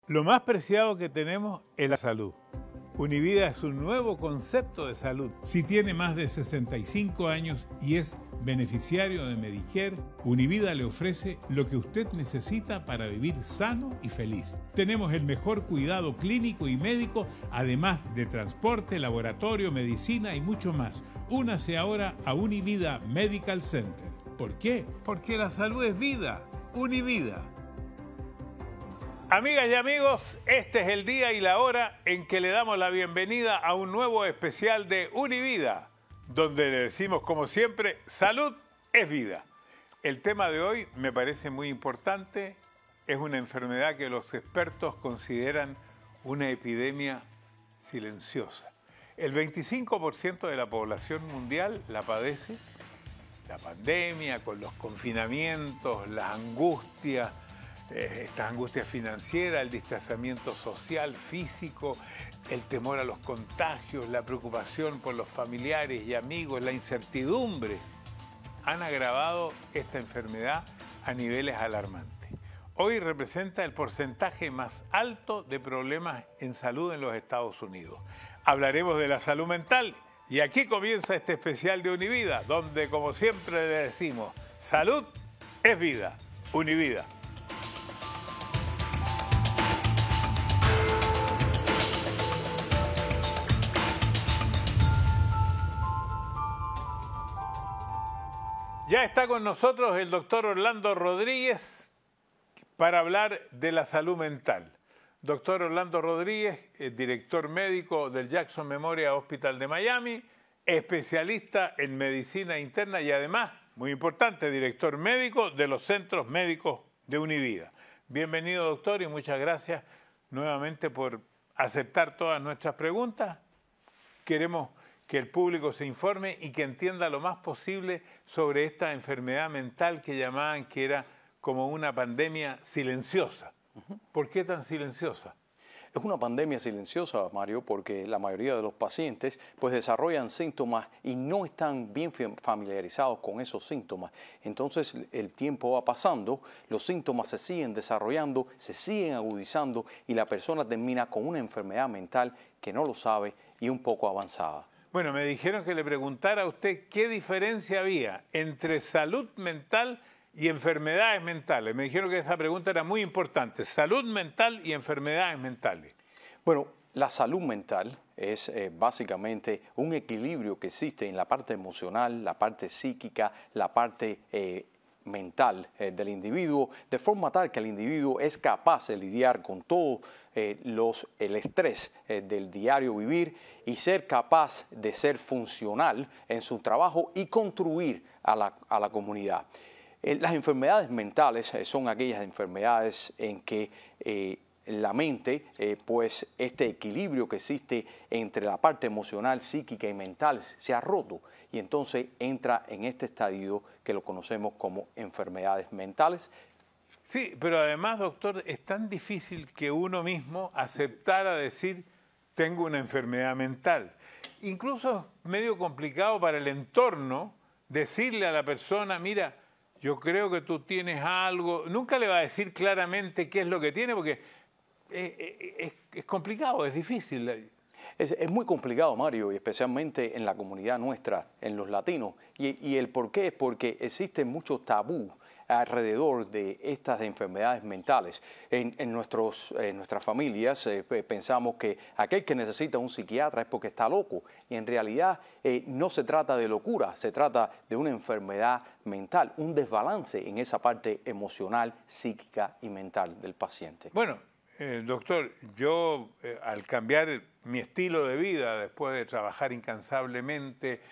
Lo más preciado que tenemos es la salud. Univida es un nuevo concepto de salud. Si tiene más de 65 años y es beneficiario de Medicare, Univida le ofrece lo que usted necesita para vivir sano y feliz. Tenemos el mejor cuidado clínico y médico, además de transporte, laboratorio, medicina y mucho más. Únase ahora a Univida Medical Center. ¿Por qué? Porque la salud es vida. Univida. Amigas y amigos, este es el día y la hora en que le damos la bienvenida a un nuevo especial de Univida, donde le decimos, como siempre, salud es vida. El tema de hoy me parece muy importante, es una enfermedad que los expertos consideran una epidemia silenciosa. El 25% de la población mundial la padece, la pandemia, con los confinamientos, las angustias, esta angustia financiera, el distanciamiento social, físico, el temor a los contagios, la preocupación por los familiares y amigos, la incertidumbre, han agravado esta enfermedad a niveles alarmantes. Hoy representa el porcentaje más alto de problemas en salud en los Estados Unidos. Hablaremos de la salud mental y aquí comienza este especial de Univida, donde, como siempre le decimos, salud es vida. Univida. Ya está con nosotros el doctor Orlando Rodríguez para hablar de la salud mental. Doctor Orlando Rodríguez, director médico del Jackson Memorial Hospital de Miami, especialista en medicina interna y además, muy importante, director médico de los centros médicos de Univida. Bienvenido, doctor, y muchas gracias nuevamente por aceptar todas nuestras preguntas. Queremos que el público se informe y que entienda lo más posible sobre esta enfermedad mental que llamaban que era como una pandemia silenciosa. ¿Por qué tan silenciosa? Es una pandemia silenciosa, Mario, porque la mayoría de los pacientes pues desarrollan síntomas y no están bien familiarizados con esos síntomas. Entonces el tiempo va pasando, los síntomas se siguen desarrollando, se siguen agudizando y la persona termina con una enfermedad mental que no lo sabe y un poco avanzada. Bueno, me dijeron que le preguntara a usted qué diferencia había entre salud mental y enfermedades mentales. Me dijeron que esa pregunta era muy importante, salud mental y enfermedades mentales. Bueno, la salud mental es básicamente un equilibrio que existe en la parte emocional, la parte psíquica, la parte mental del individuo, de forma tal que el individuo es capaz de lidiar con todo el estrés del diario vivir y ser capaz de ser funcional en su trabajo y contribuir a la comunidad. Las enfermedades mentales son aquellas enfermedades en que la mente, pues este equilibrio que existe entre la parte emocional, psíquica y mental se ha roto y entonces entra en este estadio que lo conocemos como enfermedades mentales. Sí, pero además, doctor, es tan difícil que uno mismo aceptara decir tengo una enfermedad mental. Incluso es medio complicado para el entorno decirle a la persona, mira, yo creo que tú tienes algo. Nunca le va a decir claramente qué es lo que tiene porque es complicado, es difícil. Es muy complicado, Mario, y especialmente en la comunidad nuestra, en los latinos. Y el por qué es porque existe mucho tabú alrededor de estas enfermedades mentales. En nuestras familias pensamos que aquel que necesita un psiquiatra es porque está loco. Y en realidad no se trata de locura, se trata de una enfermedad mental, un desbalance en esa parte emocional, psíquica y mental del paciente. Bueno, doctor, yo al cambiar mi estilo de vida, después de trabajar incansablemente,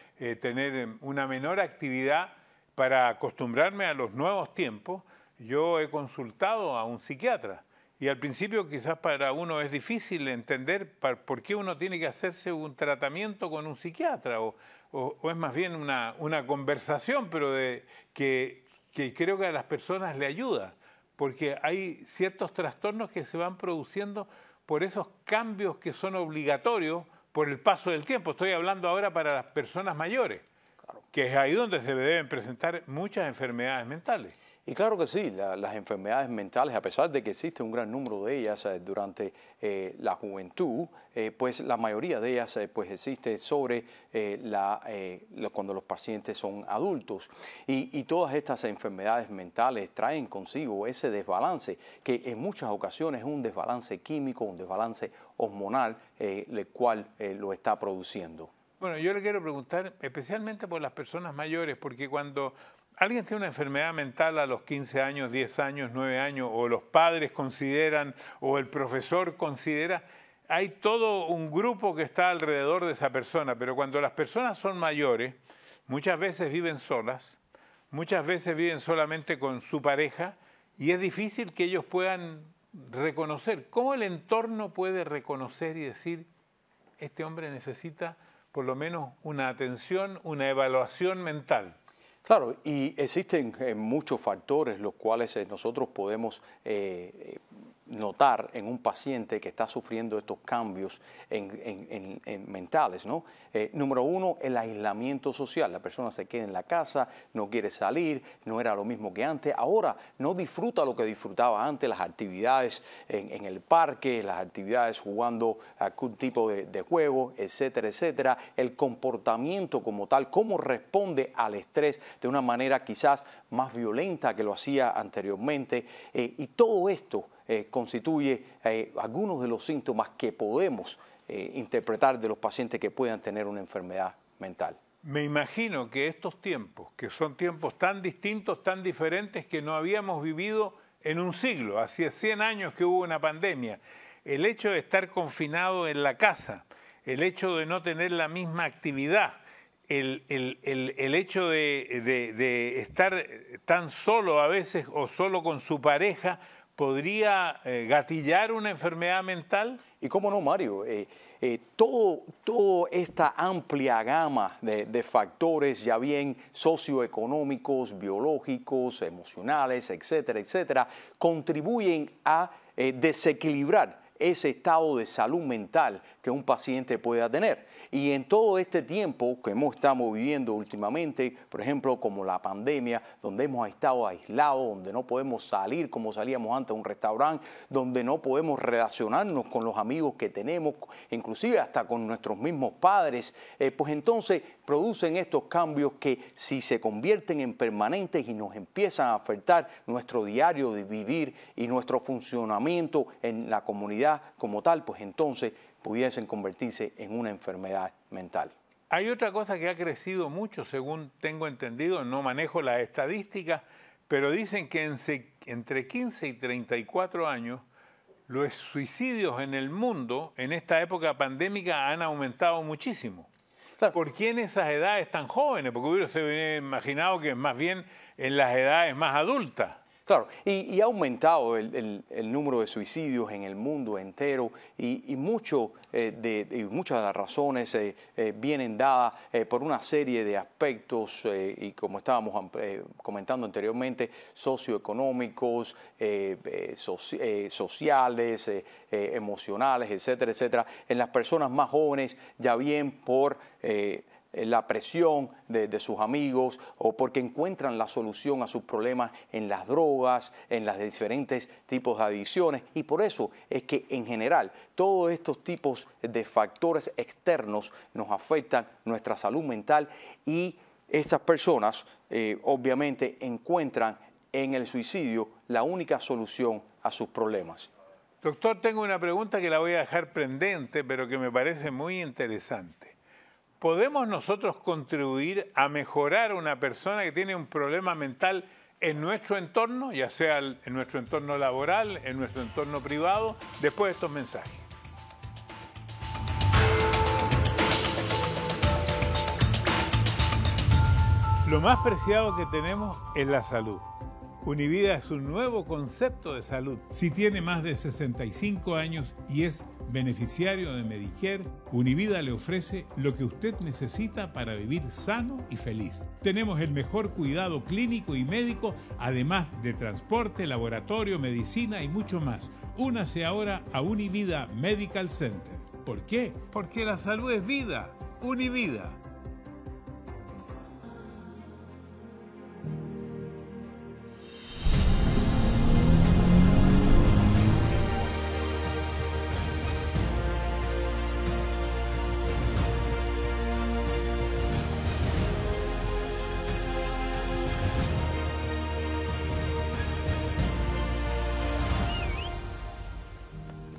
tener una menor actividad para acostumbrarme a los nuevos tiempos, yo he consultado a un psiquiatra. Y al principio quizás para uno es difícil entender por qué uno tiene que hacerse un tratamiento con un psiquiatra o es más bien una conversación, pero que creo que a las personas le ayuda. Porque hay ciertos trastornos que se van produciendo por esos cambios que son obligatorios por el paso del tiempo. Estoy hablando ahora para las personas mayores, claro, que es ahí donde se deben presentar muchas enfermedades mentales. Y claro que sí, las enfermedades mentales, a pesar de que existe un gran número de ellas durante la juventud, pues la mayoría de ellas pues existe sobre cuando los pacientes son adultos. Y todas estas enfermedades mentales traen consigo ese desbalance, que en muchas ocasiones es un desbalance químico, un desbalance hormonal, el cual lo está produciendo. Bueno, yo le quiero preguntar especialmente por las personas mayores, porque cuando alguien tiene una enfermedad mental a los 15 años, 10 años, 9 años, o los padres consideran, o el profesor considera, hay todo un grupo que está alrededor de esa persona, pero cuando las personas son mayores, muchas veces viven solas, muchas veces viven solamente con su pareja, y es difícil que ellos puedan reconocer. ¿Cómo el entorno puede reconocer y decir, este hombre necesita por lo menos una atención, una evaluación mental? Claro, y existen muchos factores los cuales nosotros podemos notar en un paciente que está sufriendo estos cambios mentales, ¿no? Número uno, el aislamiento social. La persona se queda en la casa, no quiere salir, no era lo mismo que antes. Ahora no disfruta lo que disfrutaba antes, las actividades en el parque, las actividades jugando algún tipo de juego, etcétera, etcétera. El comportamiento como tal, cómo responde al estrés de una manera quizás más violenta que lo hacía anteriormente. Y todo esto constituye algunos de los síntomas que podemos interpretar de los pacientes que puedan tener una enfermedad mental. Me imagino que estos tiempos, que son tiempos tan distintos, tan diferentes, que no habíamos vivido en un siglo, hacía 100 años que hubo una pandemia, el hecho de estar confinado en la casa, el hecho de no tener la misma actividad, el hecho de estar tan solo a veces o solo con su pareja, ¿podría gatillar una enfermedad mental? Y cómo no, Mario, toda esta amplia gama de factores, ya bien socioeconómicos, biológicos, emocionales, etcétera, etcétera, contribuyen a desequilibrar ese estado de salud mental que un paciente pueda tener. Y en todo este tiempo que estamos viviendo últimamente, por ejemplo, como la pandemia, donde hemos estado aislados, donde no podemos salir como salíamos antes a un restaurante, donde no podemos relacionarnos con los amigos que tenemos, inclusive hasta con nuestros mismos padres, pues entonces producen estos cambios que si se convierten en permanentes y nos empiezan a afectar nuestro diario de vivir y nuestro funcionamiento en la comunidad como tal, pues entonces pudiesen convertirse en una enfermedad mental. Hay otra cosa que ha crecido mucho, según tengo entendido, no manejo las estadísticas, pero dicen que entre 15 y 34 años los suicidios en el mundo en esta época pandémica han aumentado muchísimo. Claro. ¿Por qué en esas edades tan jóvenes? Porque hubiera se imaginado que más bien en las edades más adultas. Claro, y ha aumentado el número de suicidios en el mundo entero y muchas de las razones vienen dadas por una serie de aspectos y como estábamos comentando anteriormente, socioeconómicos, sociales, emocionales, etcétera, etcétera. En las personas más jóvenes, ya bien por la presión de sus amigos o porque encuentran la solución a sus problemas en las drogas, en las diferentes tipos de adicciones, y por eso es que en general todos estos tipos de factores externos nos afectan nuestra salud mental y estas personas obviamente encuentran en el suicidio la única solución a sus problemas. Doctor, tengo una pregunta que la voy a dejar pendiente, pero que me parece muy interesante. ¿Podemos nosotros contribuir a mejorar a una persona que tiene un problema mental en nuestro entorno, ya sea en nuestro entorno laboral, en nuestro entorno privado, después de estos mensajes? Lo más preciado que tenemos es la salud. Univida es un nuevo concepto de salud. Si tiene más de 65 años y es beneficiario de Medicare, Univida le ofrece lo que usted necesita para vivir sano y feliz. Tenemos el mejor cuidado clínico y médico, además de transporte, laboratorio, medicina y mucho más. Únase ahora a Univida Medical Center. ¿Por qué? Porque la salud es vida. Univida.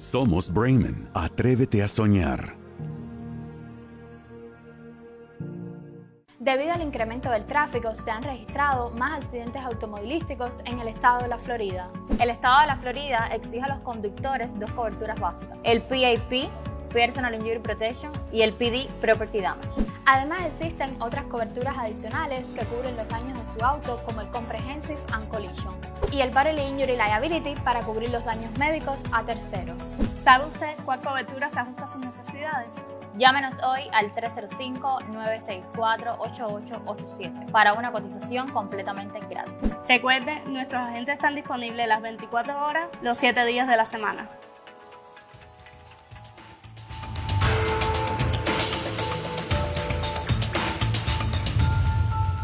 Somos Braman. Atrévete a soñar. Debido al incremento del tráfico, se han registrado más accidentes automovilísticos en el estado de la Florida. El estado de la Florida exige a los conductores dos coberturas básicas: el PIP, Personal Injury Protection, y el PD, Property Damage. Además, existen otras coberturas adicionales que cubren los daños de su auto, como el Comprehensive and Collision y el Bodily Injury Liability para cubrir los daños médicos a terceros. ¿Sabe usted cuál cobertura se ajusta a sus necesidades? Llámenos hoy al 305-964-8887 para una cotización completamente gratis. Recuerde, nuestros agentes están disponibles las 24 horas, los 7 días de la semana.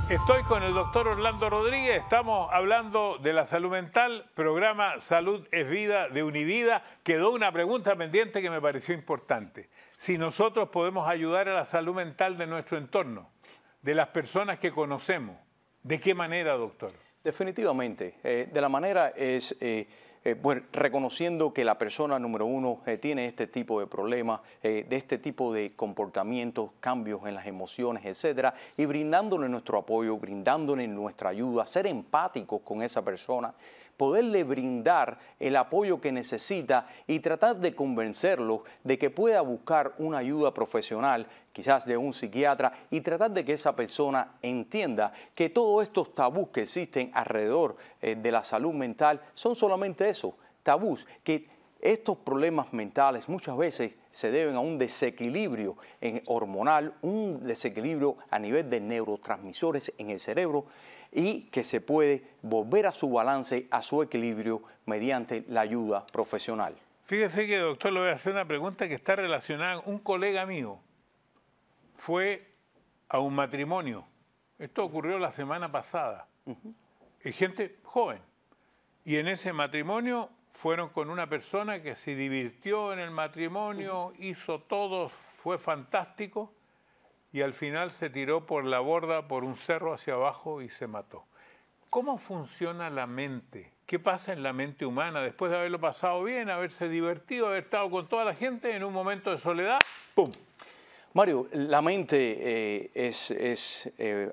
Estoy con el doctor Orlando Rodríguez, estamos hablando de la salud mental, programa Salud es Vida de Univida. Quedó una pregunta pendiente que me pareció importante. Si nosotros podemos ayudar a la salud mental de nuestro entorno, de las personas que conocemos, ¿de qué manera, doctor? Definitivamente, de la manera es reconociendo que la persona número uno tiene este tipo de problemas, de este tipo de comportamientos, cambios en las emociones, etcétera, y brindándole nuestro apoyo, brindándole nuestra ayuda, ser empáticos con esa persona, poderle brindar el apoyo que necesita y tratar de convencerlo de que pueda buscar una ayuda profesional, quizás de un psiquiatra, y tratar de que esa persona entienda que todos estos tabús que existen alrededor de la salud mental son solamente eso, tabús, que estos problemas mentales muchas veces se deben a un desequilibrio hormonal, un desequilibrio a nivel de neurotransmisores en el cerebro, y que se puede volver a su balance, a su equilibrio mediante la ayuda profesional. Fíjese que, doctor, le voy a hacer una pregunta que está relacionada. Un colega mío fue a un matrimonio. Esto ocurrió la semana pasada. Gente joven. Y en ese matrimonio fueron con una persona que se divirtió en el matrimonio, hizo todo, fue fantástico, y al final se tiró por la borda, por un cerro hacia abajo y se mató. ¿Cómo funciona la mente? ¿Qué pasa en la mente humana después de haberlo pasado bien, haberse divertido, haber estado con toda la gente en un momento de soledad? ¡Pum! Mario, la mente es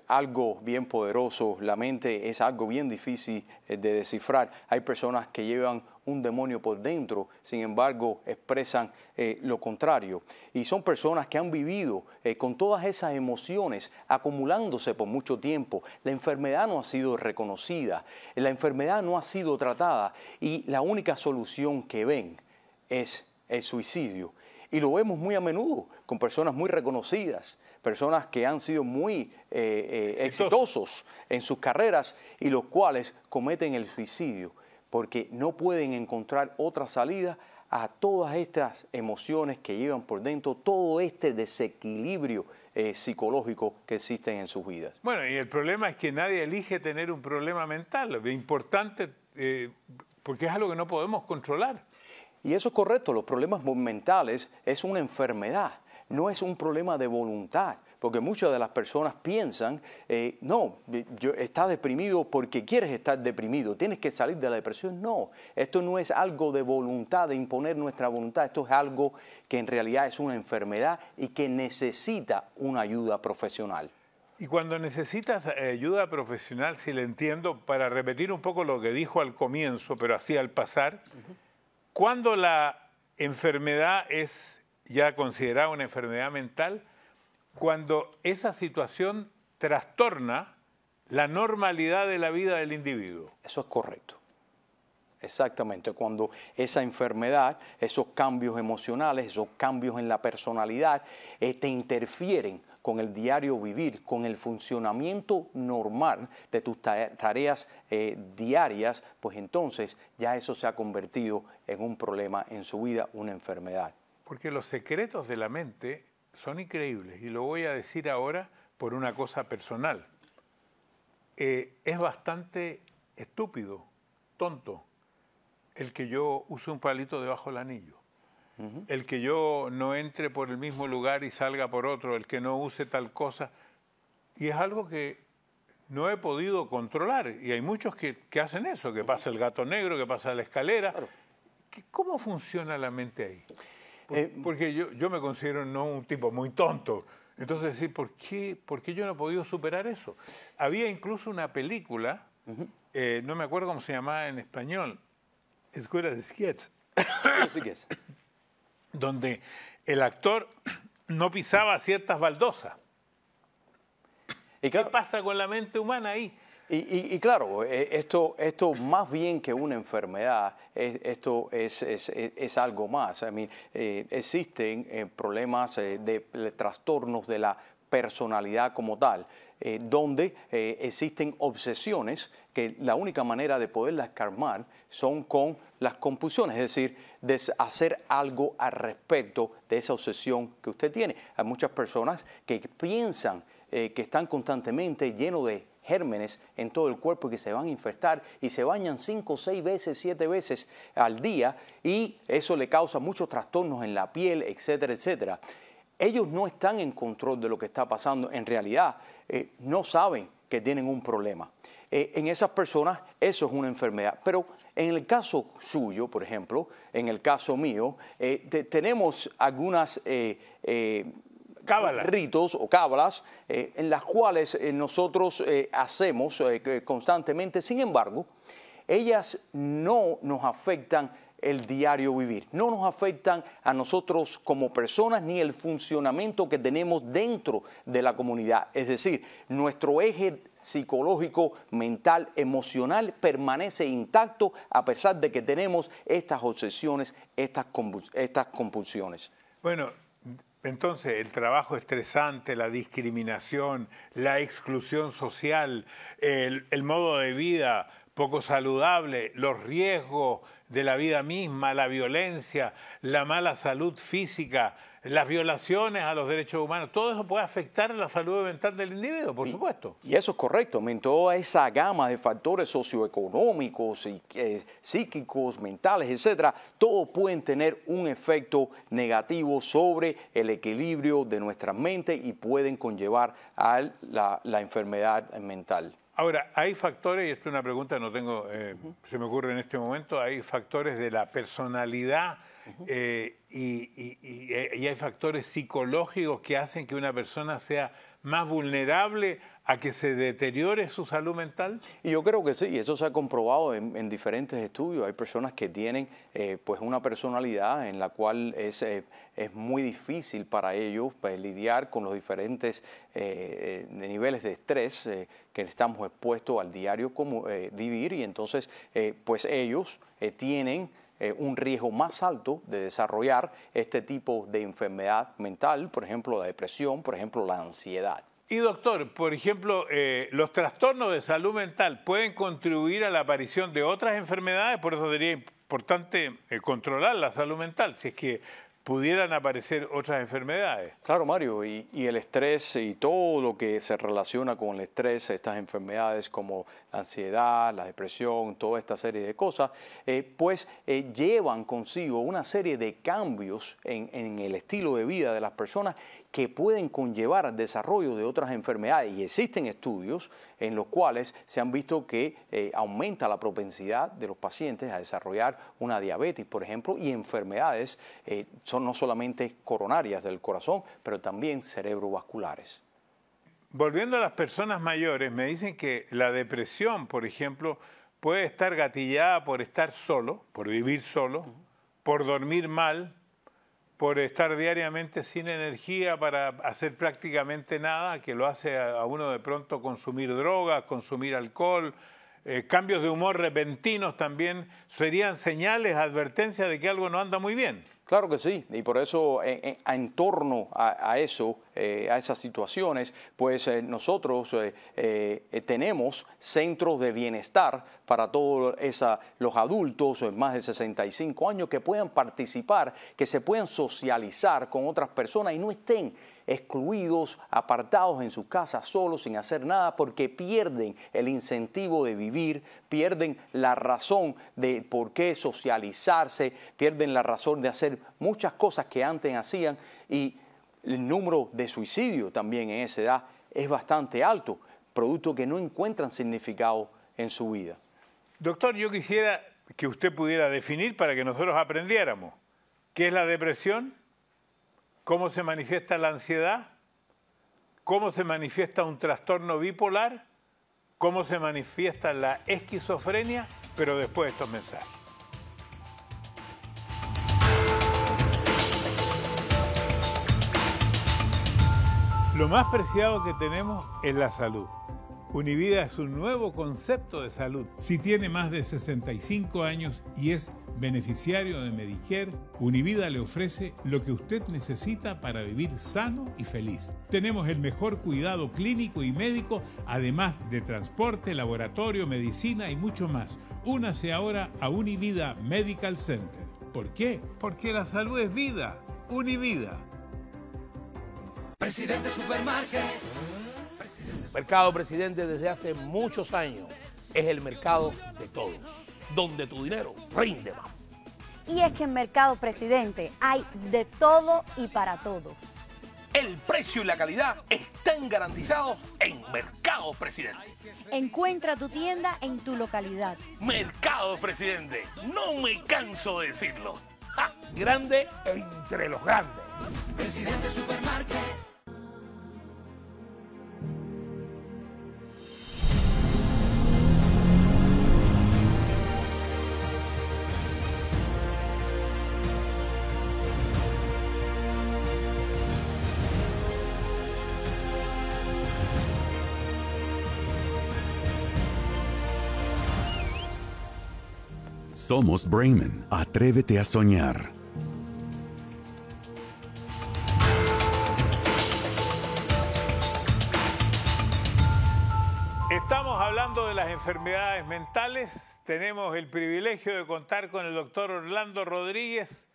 algo bien poderoso, la mente es algo bien difícil de descifrar. Hay personas que llevan un demonio por dentro, sin embargo expresan lo contrario. Y son personas que han vivido con todas esas emociones acumulándose por mucho tiempo. La enfermedad no ha sido reconocida, la enfermedad no ha sido tratada y la única solución que ven es el suicidio. Y lo vemos muy a menudo con personas muy reconocidas, personas que han sido muy exitosos en sus carreras y los cuales cometen el suicidio porque no pueden encontrar otra salida a todas estas emociones que llevan por dentro, todo este desequilibrio psicológico que existen en sus vidas. Bueno, y el problema es que nadie elige tener un problema mental. Es importante porque es algo que no podemos controlar. Y eso es correcto, los problemas mentales es una enfermedad, no es un problema de voluntad, porque muchas de las personas piensan, no, estás deprimido porque quieres estar deprimido, tienes que salir de la depresión. No, esto no es algo de voluntad, de imponer nuestra voluntad, esto es algo que en realidad es una enfermedad y que necesita una ayuda profesional. Y cuando necesitas ayuda profesional, si le entiendo, para repetir un poco lo que dijo al comienzo, pero así al pasar, cuando la enfermedad es ya considerada una enfermedad mental, cuando esa situación trastorna la normalidad de la vida del individuo. Eso es correcto. Exactamente, cuando esa enfermedad, esos cambios emocionales, esos cambios en la personalidad te interfieren con el diario vivir, con el funcionamiento normal de tus tareas diarias, pues entonces ya eso se ha convertido en un problema en su vida, una enfermedad. Porque los secretos de la mente son increíbles y lo voy a decir ahora por una cosa personal. Es bastante estúpido, tonto, el que yo use un palito debajo del anillo. El que yo no entre por el mismo lugar y salga por otro, el que no use tal cosa. Y es algo que no he podido controlar. Y hay muchos que hacen eso, que pasa el gato negro, que pasa la escalera. Claro. ¿Cómo funciona la mente ahí? Porque yo me considero no un tipo muy tonto. Entonces, sí, ¿por qué yo no he podido superar eso? Había incluso una película, no me acuerdo cómo se llamaba en español, Escuela de Sketch, donde el actor no pisaba ciertas baldosas. ¿Qué pasa con la mente humana ahí? Y claro, esto más bien que una enfermedad, esto es algo más. Existen problemas de trastornos de la personalidad como tal, donde existen obsesiones que la única manera de poderlas calmar son con las compulsiones, es decir, de hacer algo al respecto de esa obsesión que usted tiene. Hay muchas personas que piensan que están constantemente llenos de gérmenes en todo el cuerpo y que se van a infectar y se bañan 5, 6 veces, 7 veces al día y eso le causa muchos trastornos en la piel, etcétera, etcétera. Ellos no están en control de lo que está pasando. En realidad, no saben que tienen un problema. En esas personas, eso es una enfermedad. Pero en el caso suyo, por ejemplo, en el caso mío, tenemos algunas ritos o cábalas en las cuales nosotros hacemos constantemente. Sin embargo, ellas no nos afectan el diario vivir, no nos afectan a nosotros como personas ni el funcionamiento que tenemos dentro de la comunidad. Es decir, nuestro eje psicológico, mental, emocional permanece intacto a pesar de que tenemos estas obsesiones, estas compulsiones. Bueno, entonces el trabajo estresante, la discriminación, la exclusión social, el modo de vida poco saludable, los riesgos de la vida misma, la violencia, la mala salud física, las violaciones a los derechos humanos, todo eso puede afectar la salud mental del individuo, por supuesto. Y eso es correcto, toda esa gama de factores socioeconómicos, psíquicos, mentales, etcétera, todos pueden tener un efecto negativo sobre el equilibrio de nuestra mente y pueden conllevar a la enfermedad mental. Ahora, hay factores, y esto es una pregunta que no tengo, se me ocurre en este momento, hay factores de la personalidad y hay factores psicológicos que hacen que una persona sea más vulnerable a que se deteriore su salud mental. Y yo creo que sí, eso se ha comprobado en diferentes estudios. Hay personas que tienen pues una personalidad en la cual es muy difícil para ellos lidiar con los diferentes niveles de estrés que estamos expuestos al diario vivir y entonces pues ellos tienen un riesgo más alto de desarrollar este tipo de enfermedad mental, por ejemplo la depresión, por ejemplo la ansiedad. Y doctor, por ejemplo, los trastornos de salud mental pueden contribuir a la aparición de otras enfermedades, por eso sería importante controlar la salud mental, si es que pudieran aparecer otras enfermedades. Claro, Mario, y el estrés y todo lo que se relaciona con el estrés, estas enfermedades como la ansiedad, la depresión, toda esta serie de cosas, pues llevan consigo una serie de cambios en el estilo de vida de las personas que pueden conllevar al desarrollo de otras enfermedades. Y existen estudios en los cuales se han visto que aumenta la propensidad de los pacientes a desarrollar una diabetes, por ejemplo, y enfermedades son no solamente coronarias del corazón, pero también cerebrovasculares. Volviendo a las personas mayores, me dicen que la depresión, por ejemplo, puede estar gatillada por estar solo, por vivir solo, por dormir mal, por estar diariamente sin energía para hacer prácticamente nada, que lo hace a uno de pronto consumir drogas, consumir alcohol, cambios de humor repentinos también, serían señales, advertencias de que algo no anda muy bien. Claro que sí, y por eso en torno a eso, a esas situaciones, pues nosotros tenemos centros de bienestar para todos los adultos más de 65 años que puedan participar, que se puedan socializar con otras personas y no estén excluidos, apartados en sus casas, solos, sin hacer nada, porque pierden el incentivo de vivir, pierden la razón de por qué socializarse, pierden la razón de hacer muchas cosas que antes hacían y el número de suicidio también en esa edad es bastante alto, producto que no encuentran significado en su vida. Doctor, yo quisiera que usted pudiera definir para que nosotros aprendiéramos. ¿Qué es la depresión? ¿Cómo se manifiesta la ansiedad? ¿Cómo se manifiesta un trastorno bipolar? ¿Cómo se manifiesta la esquizofrenia? Pero después de estos mensajes. Lo más preciado que tenemos es la salud. Univida es un nuevo concepto de salud. Si tiene más de 65 años y es beneficiario de Medicare, Univida le ofrece lo que usted necesita para vivir sano y feliz. Tenemos el mejor cuidado clínico y médico, además de transporte, laboratorio, medicina y mucho más. Únase ahora a Univida Medical Center. ¿Por qué? Porque la salud es vida. Univida. Presidente Supermarket. Mercado Presidente desde hace muchos años es el mercado de todos, donde tu dinero rinde más. Y es que en Mercado Presidente hay de todo y para todos. El precio y la calidad están garantizados en Mercado Presidente. Encuentra tu tienda en tu localidad. Mercado Presidente, no me canso de decirlo. ¡Ja! Grande entre los grandes. Presidente Supermarket. Somos Bramen. Atrévete a soñar. Estamos hablando de las enfermedades mentales. Tenemos el privilegio de contar con el doctor Orlando Rodríguez.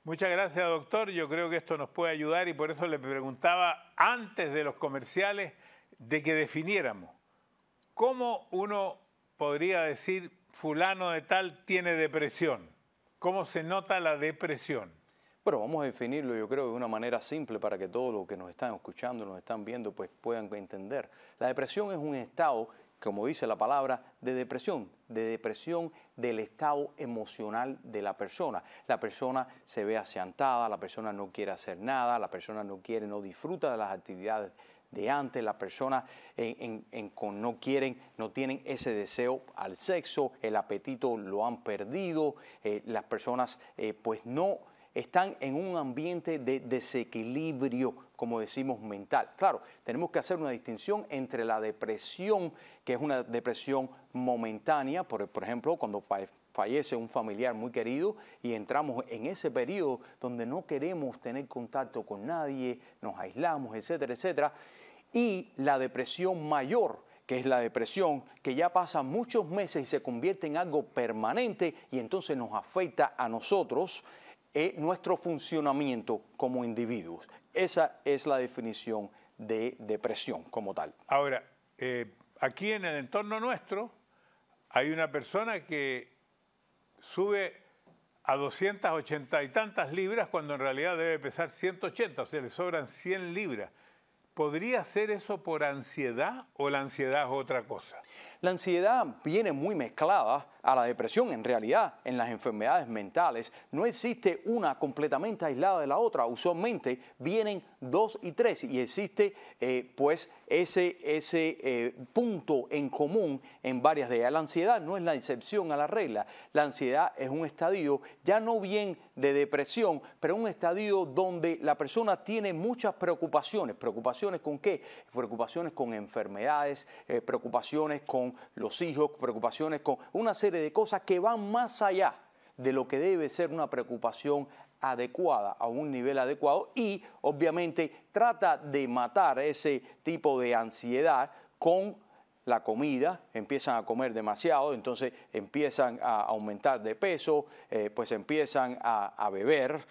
Muchas gracias, doctor. Yo creo que esto nos puede ayudar y por eso le preguntaba antes de los comerciales de que definiéramos cómo uno podría decir fulano de tal tiene depresión. ¿Cómo se nota la depresión? Bueno, vamos a definirlo, yo creo, de una manera simple para que todos los que nos están escuchando, nos están viendo, pues puedan entender. La depresión es un estado, como dice la palabra, de depresión del estado emocional de la persona. La persona se ve asiantada, la persona no quiere hacer nada, la persona no disfruta de las actividades de antes, las personas no tienen ese deseo al sexo, el apetito lo han perdido, las personas pues no están en un ambiente de desequilibrio, como decimos, mental. Claro, tenemos que hacer una distinción entre la depresión, que es una depresión momentánea, por ejemplo, cuando fallece un familiar muy querido y entramos en ese periodo donde no queremos tener contacto con nadie, nos aislamos, etcétera, etcétera. Y la depresión mayor, que es la depresión que ya pasa muchos meses y se convierte en algo permanente y entonces nos afecta a nosotros, nuestro funcionamiento como individuos. Esa es la definición de depresión como tal. Ahora, aquí en el entorno nuestro hay una persona que sube a 280 y tantas libras cuando en realidad debe pesar 180, o sea, le sobran 100 libras. ¿Podría ser eso por ansiedad o la ansiedad es otra cosa? La ansiedad viene muy mezclada a la depresión. En realidad, en las enfermedades mentales no existe una completamente aislada de la otra. Usualmente vienen dos y tres y existe pues ese punto en común en varias de ellas. La ansiedad no es la excepción a la regla. La ansiedad es un estadio ya no bien de depresión, pero un estadio donde la persona tiene muchas preocupaciones. ¿Preocupaciones con qué? Preocupaciones con enfermedades, preocupaciones con los hijos, preocupaciones con una serie de cosas que van más allá de lo que debe ser una preocupación adecuada, a un nivel adecuado, y obviamente trata de matar ese tipo de ansiedad con la comida. Empiezan a comer demasiado, entonces empiezan a aumentar de peso, pues empiezan a beber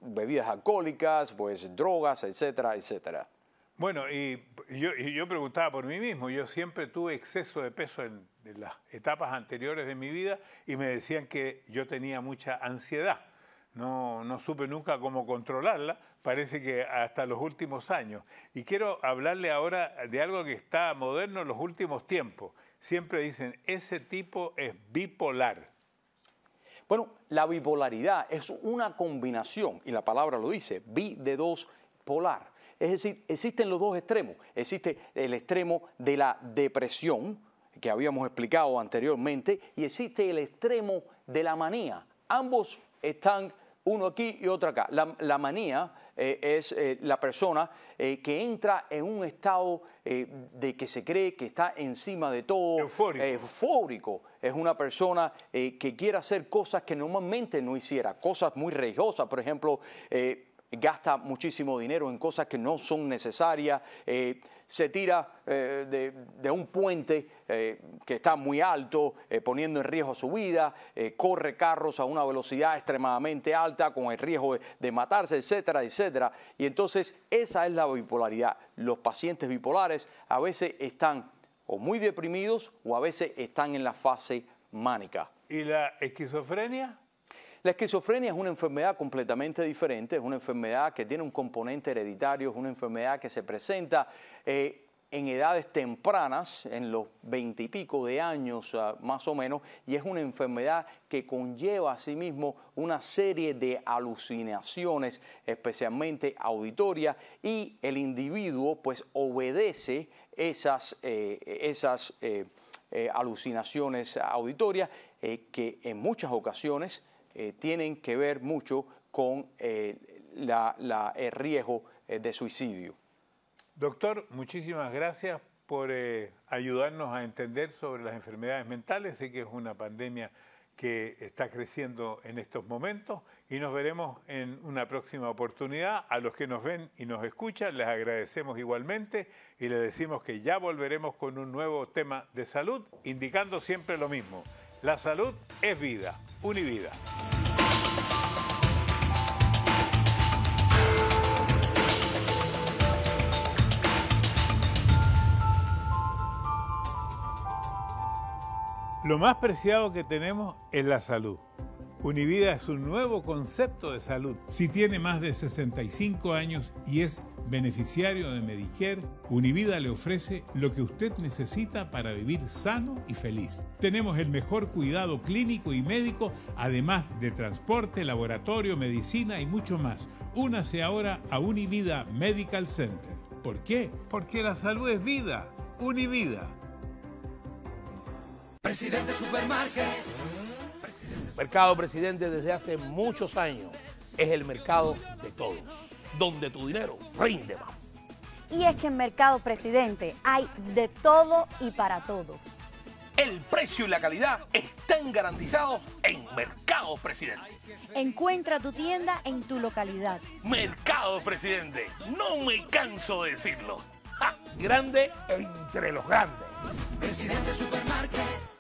bebidas alcohólicas, pues drogas, etcétera, etcétera. Bueno, y yo preguntaba por mí mismo. Yo siempre tuve exceso de peso en las etapas anteriores de mi vida y me decían que yo tenía mucha ansiedad. No supe nunca cómo controlarla, parece que hasta los últimos años. Y quiero hablarle ahora de algo que está moderno en los últimos tiempos. Siempre dicen, ese tipo es bipolar. Bueno, la bipolaridad es una combinación, y la palabra lo dice, bi de dos polar. Es decir, existen los dos extremos. Existe el extremo de la depresión, que habíamos explicado anteriormente, y existe el extremo de la manía. Ambos están uno aquí y otro acá. La manía es la persona que entra en un estado de que se cree que está encima de todo. Eufórico. Eufórico. Es una persona que quiere hacer cosas que normalmente no hiciera. Cosas muy religiosas, por ejemplo, gasta muchísimo dinero en cosas que no son necesarias, se tira de un puente que está muy alto, poniendo en riesgo su vida, corre carros a una velocidad extremadamente alta con el riesgo de matarse, etcétera, etcétera. Y entonces esa es la bipolaridad. Los pacientes bipolares a veces están o muy deprimidos o a veces están en la fase mánica. ¿Y la esquizofrenia? La esquizofrenia es una enfermedad completamente diferente, es una enfermedad que tiene un componente hereditario, es una enfermedad que se presenta en edades tempranas, en los 20 y pico de años más o menos, y es una enfermedad que conlleva asimismo una serie de alucinaciones, especialmente auditorias, y el individuo pues obedece esas alucinaciones auditorias que en muchas ocasiones tienen que ver mucho con el riesgo de suicidio. Doctor, muchísimas gracias por ayudarnos a entender sobre las enfermedades mentales. Sé que es una pandemia que está creciendo en estos momentos y nos veremos en una próxima oportunidad. A los que nos ven y nos escuchan les agradecemos igualmente y les decimos que ya volveremos con un nuevo tema de salud, indicando siempre lo mismo. La salud es vida. Univida. Lo más preciado que tenemos es la salud. Univida es un nuevo concepto de salud. Si tiene más de 65 años y es beneficiario de Medicare, Univida le ofrece lo que usted necesita para vivir sano y feliz. Tenemos el mejor cuidado clínico y médico, además de transporte, laboratorio, medicina y mucho más. Únase ahora a Univida Medical Center. ¿Por qué? Porque la salud es vida. Univida. Presidente Supermarket. Mercado Presidente desde hace muchos años es el mercado de todos, donde tu dinero rinde más. Y es que en Mercado Presidente hay de todo y para todos. El precio y la calidad están garantizados en Mercado Presidente. Encuentra tu tienda en tu localidad. Mercado Presidente, no me canso de decirlo. ¡Ja! Grande entre los grandes. Presidente Supermarket.